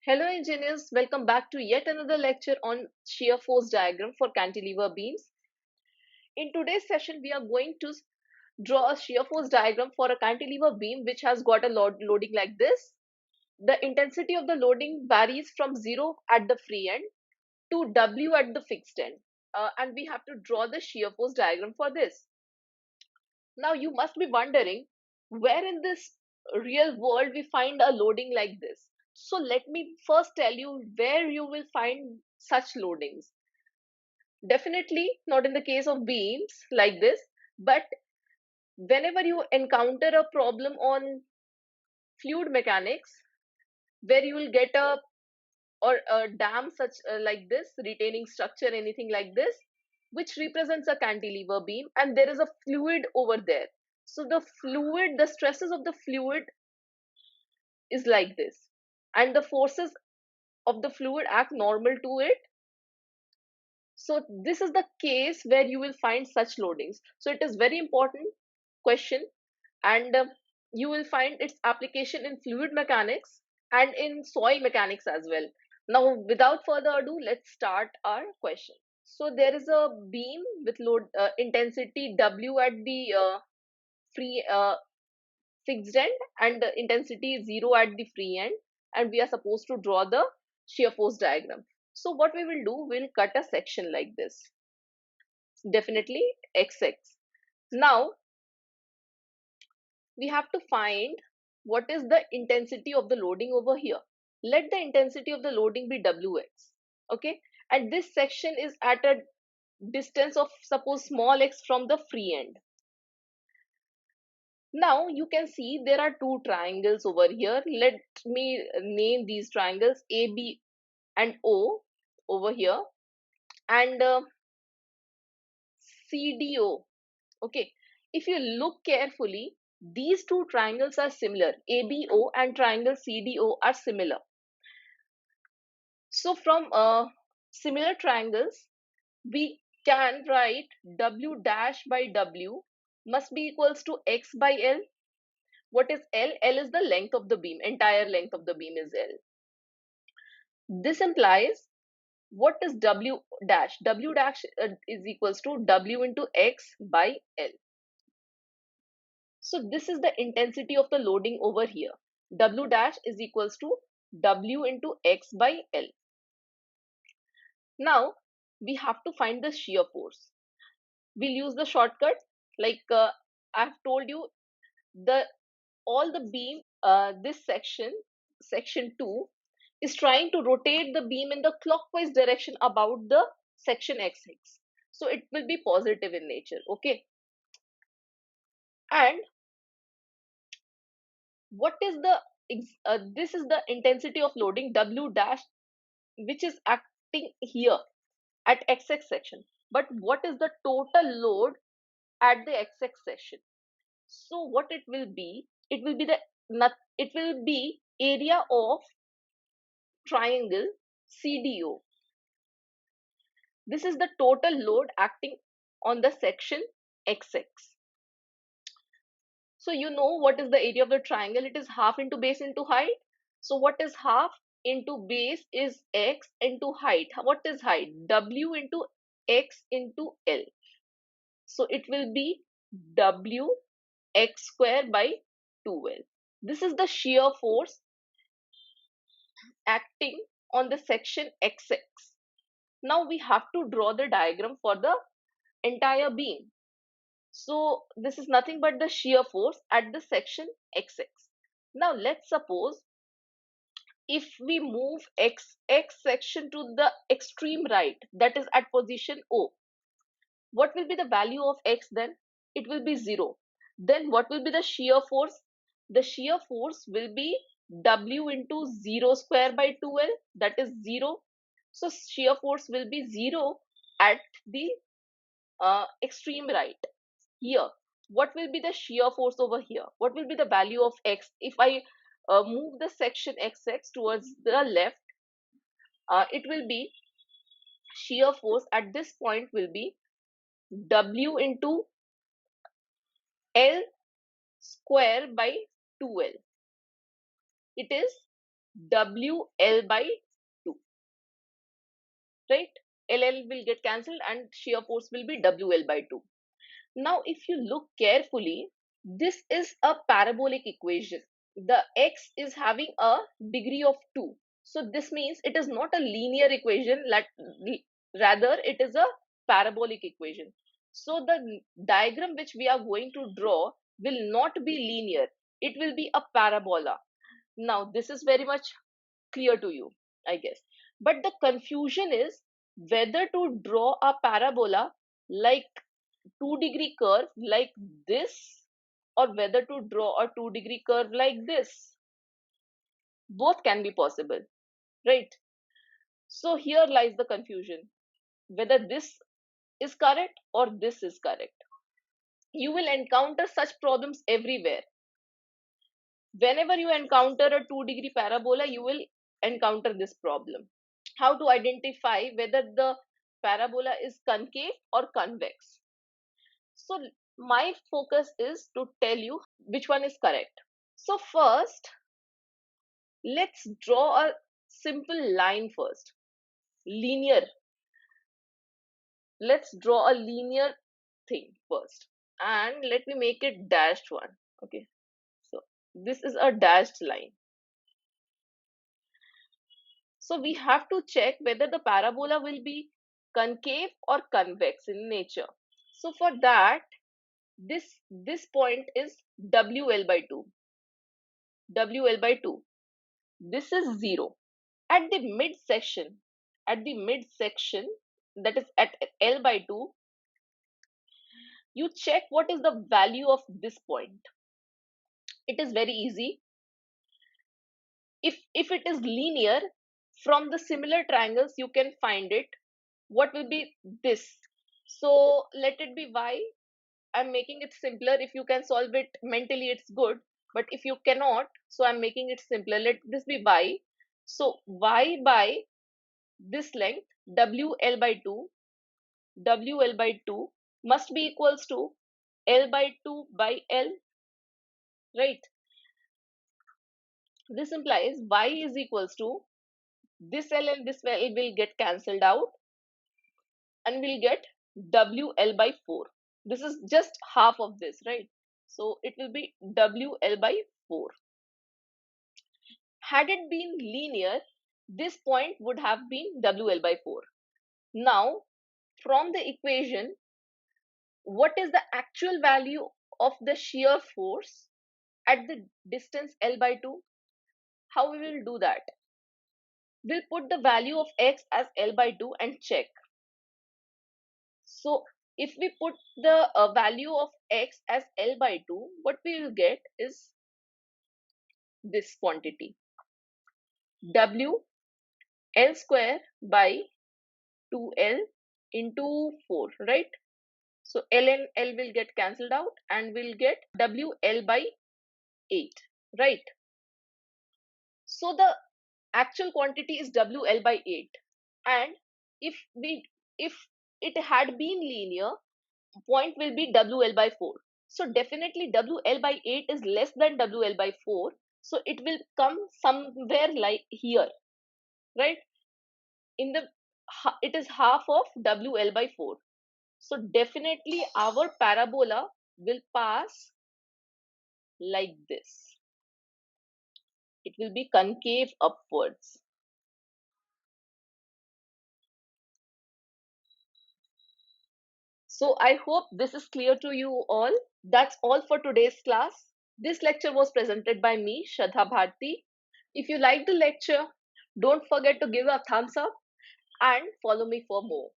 Hello engineers, welcome back to yet another lecture on shear force diagram for cantilever beams. In today's session, we are going to draw a shear force diagram for a cantilever beam which has got a loading like this. The intensity of the loading varies from 0 at the free end to W at the fixed end. And we have to draw the shear force diagram for this. Now you must be wondering where in this real world we find a loading like this. So let me first tell you where you will find such loadings. Definitely not in the case of beams like this, but whenever you encounter a problem on fluid mechanics where you will get a dam such like this retaining structure, anything like this, which represents a cantilever beam, and there is a fluid over there. So the stresses of the fluid is like this, and the forces of the fluid act normal to it. So this is the case where you will find such loadings. So it is very important question, and you will find its application in fluid mechanics and in soil mechanics as well. Now without further ado, let's start our question. So there is a beam with load intensity W at the free fixed end, and the intensity is 0 at the free end, and we are supposed to draw the shear force diagram. So what we will do, we'll cut a section like this, definitely XX. Now we have to find what is the intensity of the loading over here. Let the intensity of the loading be Wx, okay, and this section is at a distance of suppose small x from the free end. Now you can see there are two triangles over here. Let me name these triangles A, B and O over here, and CDO. Okay, if you look carefully, these two triangles are similar. ABO and triangle CDO are similar. So from similar triangles, we can write W dash by W must be equals to X by L. What is L? L is the length of the beam. Entire length of the beam is L. This implies what is W dash? W dash is equals to W into X by L. So this is the intensity of the loading over here. W dash is equals to W into X by L. Now we have to find the shear force. We'll use the shortcut like I've told you, the all the beam this section 2 is trying to rotate the beam in the clockwise direction about the section XX. So it will be positive in nature, okay? And what is the this is the intensity of loading W dash, which is acting here at XX section. But what is the total load at the XX section? So what it will be? It will be it will be area of triangle CDO. This is the total load acting on the section XX. So you know what is the area of the triangle? It is half into base into height. So what is half into base is X into height. What is height? W into X into L. So it will be W X square by 2L. This is the shear force acting on the section XX. Now we have to draw the diagram for the entire beam. So this is nothing but the shear force at the section XX. Now let's suppose if we move X section to the extreme right, that is at position O, what will be the value of X then? It will be 0. Then what will be the shear force? The shear force will be W into 0 square by 2L, that is 0. So shear force will be 0 at the extreme right. Here, what will be the shear force over here? What will be the value of X? If I move the section XX towards the left, it will be shear force at this point will be W into L square by 2L. It is WL by 2, right? LL will get cancelled and shear force will be WL by 2. Now, if you look carefully, this is a parabolic equation. The x is having a degree of 2. So this means it is not a linear equation, rather it is a parabolic equation. So the diagram which we are going to draw will not be linear. It will be a parabola. Now, this is very much clear to you, I guess. But the confusion is whether to draw a parabola like 2-degree curve like this, or whether to draw a 2-degree curve like this. Both can be possible, right? So here lies the confusion, whether this is correct or this is correct. You will encounter such problems everywhere. Whenever you encounter a 2-degree parabola, you will encounter this problem. How to identify whether the parabola is concave or convex? So my focus is to tell you which one is correct. So first, let's draw a simple line first. Linear. Let's draw a linear thing first. And let me make it dashed one. Okay. So this is a dashed line. So we have to check whether the parabola will be concave or convex in nature. So for that, this point is WL by 2. WL by 2. This is 0. At the midsection, that is at L by 2, you check what is the value of this point. It is very easy. If it is linear, from the similar triangles you can find it. What will be this? So let it be y. I'm making it simpler. If you can solve it mentally, it's good. But if you cannot, so I'm making it simpler. Let this be y. So y by this length, WL by 2, WL by 2 must be equals to L by 2 by L, right? This implies y is equals to this L and this L will get cancelled out and we'll get WL by 4. This is just half of this, right? So it will be WL by 4. Had it been linear, this point would have been WL by 4. Now, from the equation, what is the actual value of the shear force at the distance L by 2? How we will do that? We'll put the value of x as L by 2 and check. So if we put the value of x as L by 2, what we will get is this quantity, W L square by 2L into 4, right? So L and L will get cancelled out and we'll get WL by 8, right? So the actual quantity is WL by 8. And if it had been linear, point will be WL by 4. So definitely WL by 8 is less than WL by 4. So it will come somewhere like here, right? It is half of WL by 4. So definitely our parabola will pass like this. It will be concave upwards. So I hope this is clear to you all. That's all for today's class. This lecture was presented by me, Shraddha Bharti. If you like the lecture, don't forget to give a thumbs up and follow me for more.